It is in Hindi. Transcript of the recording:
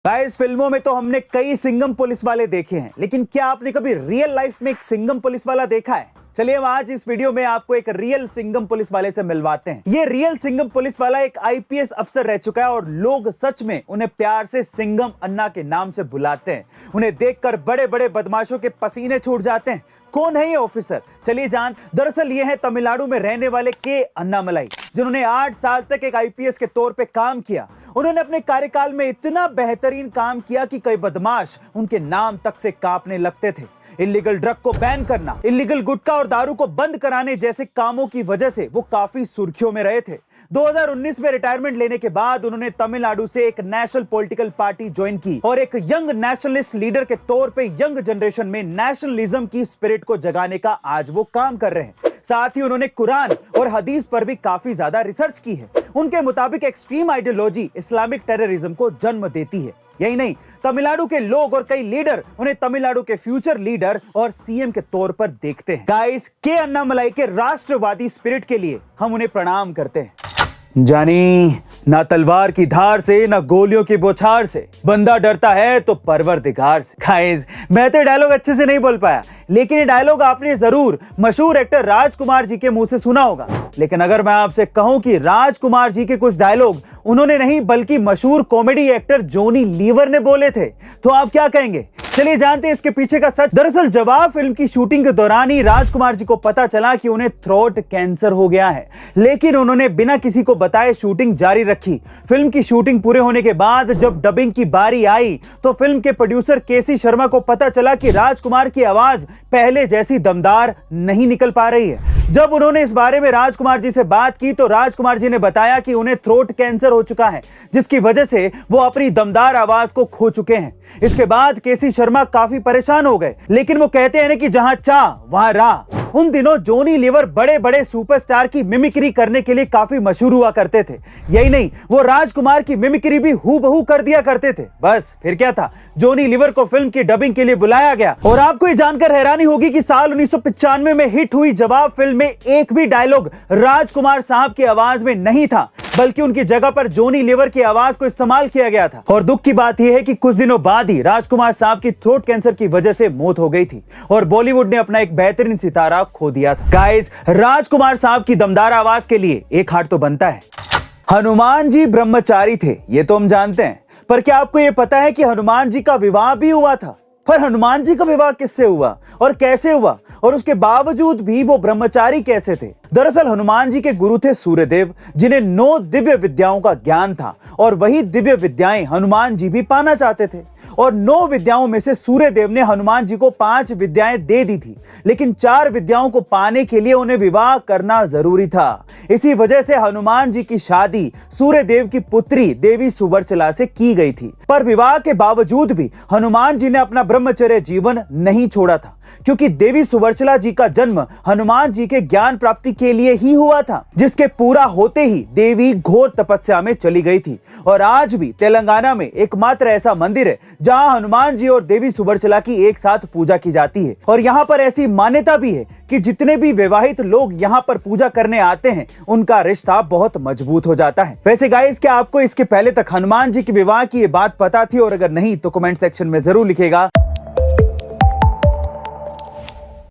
गाइस, फिल्मों में तो हमने कई सिंघम पुलिस वाले देखे हैं, लेकिन क्या आपने कभी रियल लाइफ में एक सिंघम पुलिस वाला देखा है? चलिए हम आज इस वीडियो में आपको एक रियल सिंघम पुलिस वाले से मिलवाते हैं। ये रियल सिंघम पुलिस वाला एक आईपीएस अफसर रह चुका है और लोग सच में उन्हें प्यार से सिंघम अन्ना के नाम से बुलाते हैं। उन्हें देखकर बड़े बड़े बदमाशों के पसीने छूट जाते हैं। कौन है ये ऑफिसर? चलिए जान। दरअसल ये है तमिलनाडु में रहने वाले के अन्नामलाई, जिन्होंने 8 साल तक एक आईपीएस के तौर पे काम किया। उन्होंने अपने कार्यकाल में इतना बेहतरीन काम किया कि कई बदमाश उनके नाम तक से कांपने लगते थे। इल्लीगल ड्रग को बैन करना, इल्लीगल गुटखा और दारू को बंद कराने जैसे कामों की वजह से वो काफी सुर्खियों में रहे थे। 2019 में रिटायरमेंट लेने के बाद उन्होंने तमिलनाडु से एक नेशनल पॉलिटिकल पार्टी ज्वाइन की और एक यंग नेशनलिस्ट लीडर के तौर पे यंग जनरेशन में नेशनलिज्म की स्पिरिट को जगाने का आज वो काम कर रहे हैं। साथ ही उन्होंने कुरान और हदीस पर भी काफी ज्यादा रिसर्च की है। उनके मुताबिक एक्सट्रीम आइडियोलॉजी इस्लामिक टेररिज्म को जन्म देती है। यही नहीं, तमिलनाडु के लोग और कई लीडर उन्हें तमिलनाडु के फ्यूचर लीडर और सीएम के तौर पर देखते हैं। गाइस, के अन्नामलाई के राष्ट्रवादी स्पिरिट के लिए हम उन्हें प्रणाम करते हैं। जानी, ना तलवार की धार से ना गोलियों की बौछार से बंदा डरता है तो परवरदिगार से। गाइस, मैं तो डायलॉग अच्छे से नहीं बोल पाया, लेकिन ये डायलॉग आपने जरूर मशहूर एक्टर राजकुमार जी के मुंह से सुना होगा। लेकिन अगर मैं आपसे कहूं कि राजकुमार जी के कुछ डायलॉग उन्होंने नहीं बल्कि मशहूर कॉमेडी एक्टर जॉनी लीवर ने बोले थे, तो आप क्या कहेंगे? चलिए जानते हैं इसके पीछे का सच। दरअसल जवाब फिल्म की शूटिंग के दौरान ही राजकुमार जी को पता चला कि उन्हें थ्रोट कैंसर हो गया है, लेकिन उन्होंने बिना किसी को बताए शूटिंग जारी रखी। फिल्म की शूटिंग पूरे होने के बाद जब डबिंग की बारी आई तो फिल्म के प्रोड्यूसर केसी शर्मा को पता चला कि राजकुमार की आवाज पहले जैसी दमदार नहीं निकल पा रही है। जब उन्होंने इस बारे में राजकुमार जी से बात की तो राजकुमार जी ने बताया कि उन्हें थ्रोट कैंसर हो चुका है, जिसकी वजह से वो अपनी दमदार आवाज को खो चुके हैं। इसके बाद केसी शर्मा काफी परेशान हो गए, लेकिन वो कहते हैं कि जहां चाह वहां राह। उन दिनों जॉनी लीवर बड़े बड़े सुपरस्टार की मिमिक्री करने के लिए काफी मशहूर हुआ करते थे। यही नहीं, वो राजकुमार की मिमिक्री भी हूबहू कर दिया करते थे। बस फिर क्या था, जॉनी लीवर को फिल्म की डबिंग के लिए बुलाया गया। और आपको ये जानकर हैरानी होगी कि साल 1995 में हिट हुई जवाब फिल्म में एक भी डायलॉग राजकुमार साहब की आवाज में नहीं था, बल्कि उनकी जगह पर जॉनी लीवर की आवाज को इस्तेमाल किया गया था। और दुख की बात यह है कि कुछ दिनों बाद ही राजकुमार साहब की थ्रोट कैंसर की वजह से मौत हो गई थी और बॉलीवुड ने अपना एक बेहतरीन सितारा खो दिया था। गाइस, राजकुमार साहब की दमदार आवाज के लिए एक हार्ट तो बनता है। हनुमान जी ब्रह्मचारी थे, ये तो हम जानते हैं, पर क्या आपको यह पता है कि हनुमान जी का विवाह भी हुआ था? पर हनुमान जी का विवाह किससे हुआ और कैसे हुआ, और उसके बावजूद भी वो ब्रह्मचारी कैसे थे? दरअसल हनुमान जी के गुरु थे सूर्यदेव, जिन्हें 9 दिव्य विद्याओं का ज्ञान था और वही दिव्य विद्याएं हनुमान जी भी पाना चाहते थे। और 9 विद्याओं में से सूर्यदेव ने हनुमान जी को 5 विद्याएं दे दी थी, लेकिन 4 विद्याओं को पाने के लिए उन्हें विवाह करना जरूरी था। इसी वजह से हनुमान जी की शादी सूर्यदेव की पुत्री देवी सुवर्चला से की गई थी। पर विवाह के बावजूद भी हनुमान जी ने अपना ब्रह्मचर्य जीवन नहीं छोड़ा था, क्योंकि देवी सुवर्चला जी का जन्म हनुमान जी के ज्ञान प्राप्ति के लिए ही हुआ था, जिसके पूरा होते ही देवी घोर तपस्या में चली गई थी। और आज भी तेलंगाना में एकमात्र ऐसा मंदिर है जहां हनुमान जी और देवी सुवर्चला की एक साथ पूजा की जाती है। और यहाँ पर ऐसी मान्यता भी है कि जितने भी विवाहित लोग यहाँ पर पूजा करने आते हैं, उनका रिश्ता बहुत मजबूत हो जाता है। वैसे गाइस, क्या आपको इसके पहले तक हनुमान जी के विवाह की ये बात पता थी? और अगर नहीं तो कमेंट सेक्शन में जरूर लिखिएगा।